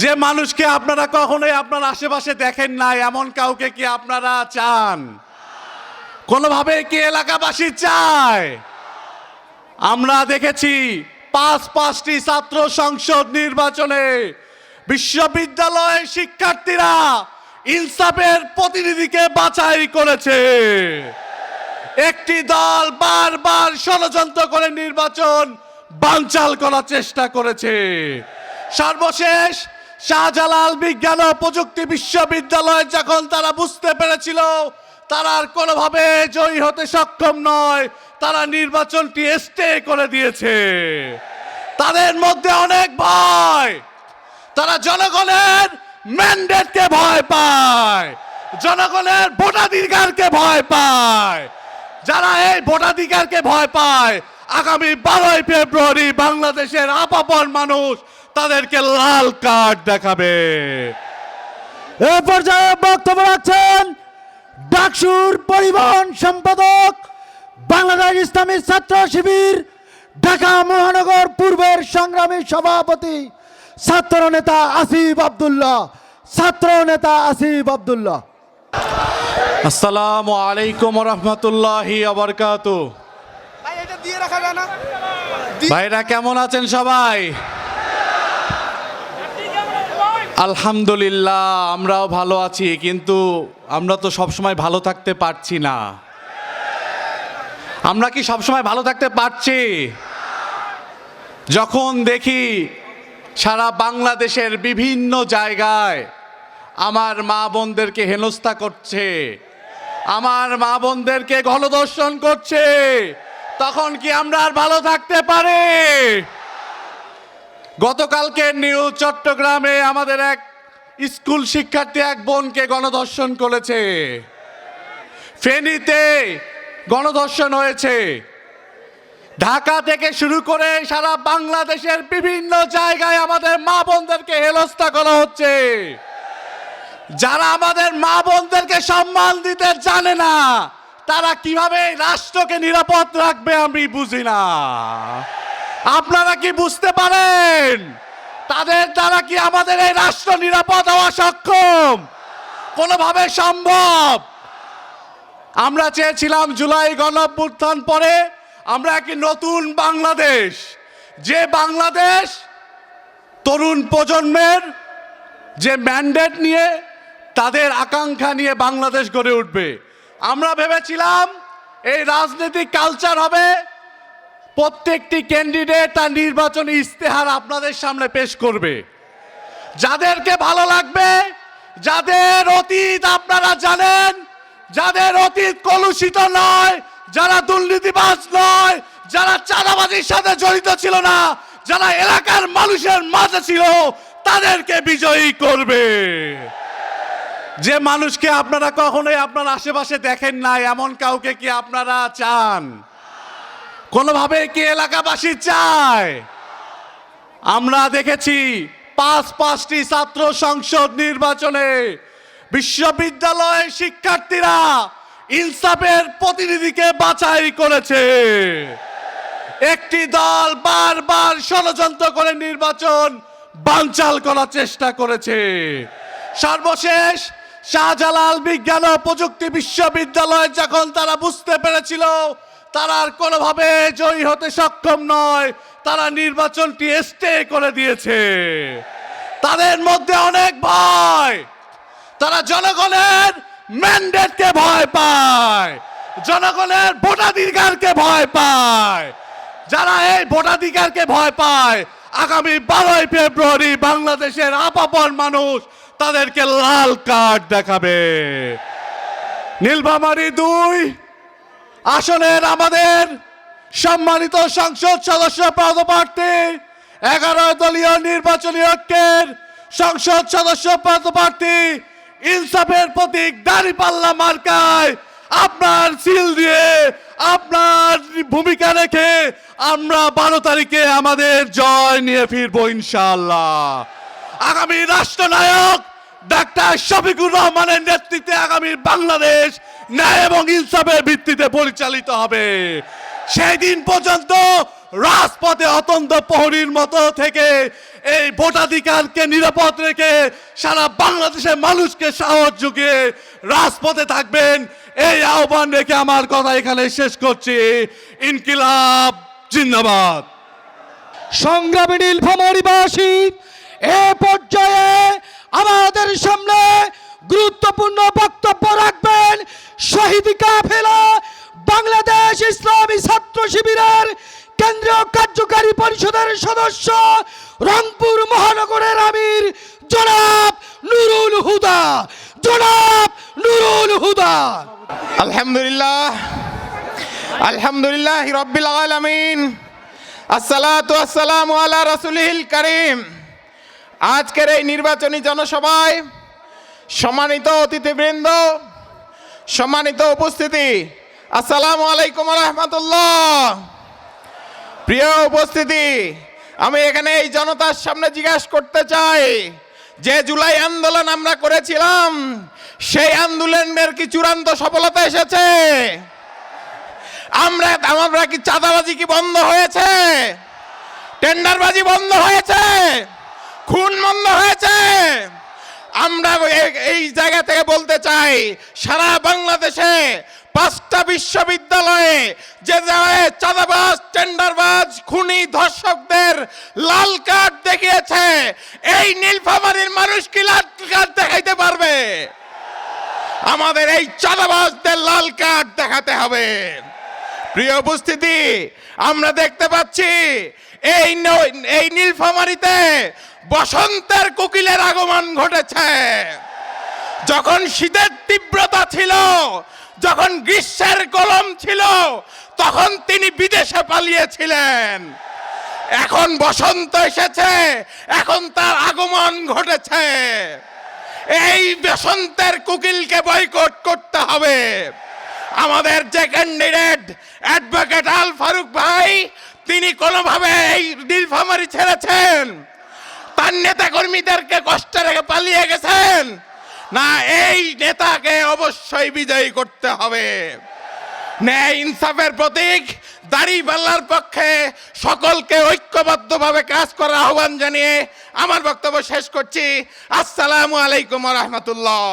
যে মানুষকে আপনারা কখনোই আপনার আশেপাশে দেখেন নাই এমন কাউকে কি আপনারা চান? কোনোভাবে কি এলাকাবাসী চায়? আমরা দেখেছি পাঁচটি ছাত্র সংসদ নির্বাচনে বিশ্ববিদ্যালয়ের শিক্ষার্থীরা ইনসাফের প্রতিনিধিকে বাছাই করেছে। একটি দল বারবার ষড়যন্ত্র করে নির্বাচন বানচাল করার চেষ্টা করেছে। সর্বশেষ শাহজালাল বিজ্ঞান ও প্রযুক্তি বিশ্ববিদ্যালয় যখন তারা বুঝতে পেরেছিল তারা আর কোনোভাবে জয়ী হতে সক্ষম নয়, তারা নির্বাচনটি স্টে করে দিয়েছে। তাদের মধ্যে অনেক ভয়, তারা জনগণের ম্যান্ডেটকে ভয় পায়, জনগণের ভোটাধিকারকে ভয় পায়। যারা এই ভোটাধিকারকে ভয় পায় আগামী 12ই ফেব্রুয়ারি বাংলাদেশের আপন মানুষ তাদেরকে লাল কার্ড দেখাবে। এ পর্যায়ে বক্তব্য রাখছেন ডাকসুর পরিবহন সম্পাদক, বাংলাদেশ ইসলামী ছাত্র শিবির ঢাকা মহানগর পূর্বের সংগ্রামী সভাপতি ছাত্র নেতা আসিফ আব্দুল্লাহ। আসসালামু আলাইকুম রহমতুল্লাহি আবরকাতুহ। ভাইরা কেমন আছেন সবাই? আলহামদুলিল্লাহ আমরাও ভালো আছি, কিন্তু আমরা তো সবসময় ভালো থাকতে পারছি না। আমরা কি সবসময় ভালো থাকতে পারছি? যখন দেখি সারা বাংলাদেশের বিভিন্ন জায়গায় আমার মা বোনদেরকে হেনস্থা করছে, আমার মা বোনদেরকে গণধর্ষণ করছে, তখন কি আমরা আর ভালো থাকতে পারি? গতকালকে নিউ চট্টগ্রামে আমাদের এক স্কুল শিক্ষার্থী এক বোনকে গণধর্ষণ করেছে, ফেনীতে গণধর্ষণ হয়েছে, ঢাকা থেকে শুরু করে সারা বাংলাদেশের বিভিন্ন জায়গায় আমাদের মা বোনদেরকে হেনস্থা করা হচ্ছে। যারা আমাদের মা বোনদেরকে সম্মান দিতে জানে না তারা কিভাবে রাষ্ট্রকে নিরাপদ রাখবে আমি বুঝি না। আপনারা কি বুঝতে পারেন তাদের দ্বারা কি আমাদের এই রাষ্ট্র নিরাপদ হওয়া সক্ষম? কোনোভাবে সম্ভব? আমরা চেয়েছিলাম জুলাই গণঅভ্যুত্থান পরে আমরা একটি নতুন বাংলাদেশ, যে বাংলাদেশ তরুণ প্রজন্মের যে ম্যান্ডেট নিয়ে তাদের আকাঙ্ক্ষা নিয়ে বাংলাদেশ গড়ে উঠবে। আমরা ভেবেছিলাম এই রাজনৈতিক কালচার হবে, প্রত্যেকটি ক্যান্ডিডেট তার নির্বাচনী ইস্তেহার আপনাদের সামনে পেশ করবে, যাদেরকে ভালো লাগবে, যাদের অতীত আপনারা জানেন, যাদের অতীত কলুষিত নয়, যারা দুর্নীতিবাজ নয়, যারা চাঁদাবাজির সাথে জড়িত ছিল না, যারা এলাকার মানুষের মাঝে ছিল, তাদেরকে বিজয়ী করবে। যে মানুষকে আপনারা কখনোই আপনার আশেপাশে দেখেন নাই এমন কাউকে কি আপনারা চান? কোনোভাবে কি এলাকাবাসী চায়? আমরা দেখেছি পাঁচটি ছাত্র সংসদ নির্বাচনে বিশ্ববিদ্যালয়ের শিক্ষার্থীরা ইনসাফের প্রতিনিধিকে বাছাই করেছে। একটি দল বারবার ষড়যন্ত্র করে নির্বাচন বানচাল করার চেষ্টা করেছে। সর্বশেষ শাহজালাল বিজ্ঞান ও প্রযুক্তি বিশ্ববিদ্যালয় যখন তারা বুঝতে পেরেছিল তারা আর কোনোভাবে জয়ী হতে সক্ষম নয়, তারা নির্বাচনটি স্টে করে দিয়েছে। তাদের মধ্যে অনেক ভয়, তারা জনগণের ম্যান্ডেটকে ভয় পায়, জনগণের ভোটাধিকারকে ভয় পায়। যারা এই ভোটাধিকারকে ভয় পায় আগামী 12ই ফেব্রুয়ারি বাংলাদেশের আপন মানুষ তাদেরকে লাল কার্ড দেখাবে। নীলফামারী 2 আসনের আমাদের সম্মানিত সংসদ সদস্য পদপ্রার্থী 11 দলীয় নির্বাচনী ঐক্যের সংসদ সদস্য পদপ্রার্থী ইনসাফের প্রতীক দাঁড়িপাল্লা মার্কায় আপনার সিল দিয়ে আপনার ভূমিকা রেখে আমরা 12 তারিখে আমাদের জয় নিয়ে ফিরবো ইনশাআল্লাহ। আগামী রাষ্ট্রনায়ক ডাক্তার শফিকুর রহমানের নেতৃত্বে আগামী বাংলাদেশ ন্যায় এবং ইনসাফের ভিত্তিতে পরিচালিত হবে। সেই দিন পর্যন্ত রাজপথে অতন্ত প্রহরীর মতো থেকে এই ভোটাধিকারকে নিরাপদ রেখে সারা বাংলাদেশের মানুষকে সাহস জুগিয়ে রাজপথে থাকবেন, এই আহ্বান রেখে আমার কথা এখানে শেষ করছি। ইনকিলাব জিন্দাবাদ। সংগ্রামী নীলফামারীবাসী, এ পর্যায়ে আমাদের সামনে গুরুত্বপূর্ণ বক্তব্য রাখবেন শহীদ কাফেলা বাংলাদেশ ইসলামী ছাত্র শিবিরের কেন্দ্রীয় কার্যকারী পরিষদের সদস্য, রংপুর মহানগরের আমির জনাব নুরুল হুদা। জনাব নুরুল হুদা। আলহামদুলিল্লাহ, আলহামদুলিল্লাহ রব্বিল আলামিন, আসসালাতু আসসালামু আলা রাসূলিল কারীম। আজকের এই নির্বাচনী জনসভায় সম্মানিত অতিথিবৃন্দ, সম্মানিত উপস্থিতি, আসসালামু আলাইকুম ওয়া রাহমাতুল্লাহ। প্রিয় উপস্থিতি, আমি এখানে এই জনতার সামনে জিজ্ঞাসা করতে চাই যে জুলাই আন্দোলন আমরা করেছিলাম, সেই আন্দোলনের কি চূড়ান্ত সফলতা এসেছে? আমরা কি চাঁদাবাজি কি বন্ধ হয়েছে? টেন্ডারবাজি বন্ধ হয়েছে? খুন বন্ধ হয়েছে? আমরা এই জায়গা থেকে বলতে চাই, সারা বাংলাদেশে 5টা বিশ্ববিদ্যালয়ে যে জায়গায় চাঁদাবাজ, টেন্ডারবাজ, খুনি, ধর্ষকদের লাল কার্ড দেখিয়েছে, এই নীলফামারীর মানুষ কি লাল কার্ড দেখাইতে পারবে? আমাদের এই চাঁদাবাজদের লাল কার্ড দেখাতে হবে। প্রিয় উপস্থিতি, আমরা দেখতে পাচ্ছি এই নীলফামারীতে বসন্তের কোকিলের আগমন ঘটেছে। যখন শীতের তীব্রতা ছিল, যখন গ্রীষ্মের গরম ছিল, তখন তিনি বিদেশে পালিয়েছিলেন। এখন বসন্ত এসেছে, এখন তার আগমন ঘটেছে। এই বসন্তের কোকিলকে বয়কট করতে হবে। আমাদের যে ক্যান্ডিডেট অ্যাডভোকেট আল ফারুক ভাই, তিনি কোনোভাবে এই নীলফামারী ছেড়েছেন, তার নেতা কর্মীদেরকে কষ্ট রেখে পালিয়ে গেছেন না, এই নেতাকে অবশ্যই বিজয়ী করতে হবে। ন্যায় ইনসাফের প্রতীক দাড়িপাল্লার পক্ষে সকলকে ঐক্যবদ্ধভাবে কাজ করার আহ্বান জানিয়ে আমার বক্তব্য শেষ করছি। আসসালামু আলাইকুম ওয়া রাহমাতুল্লাহ।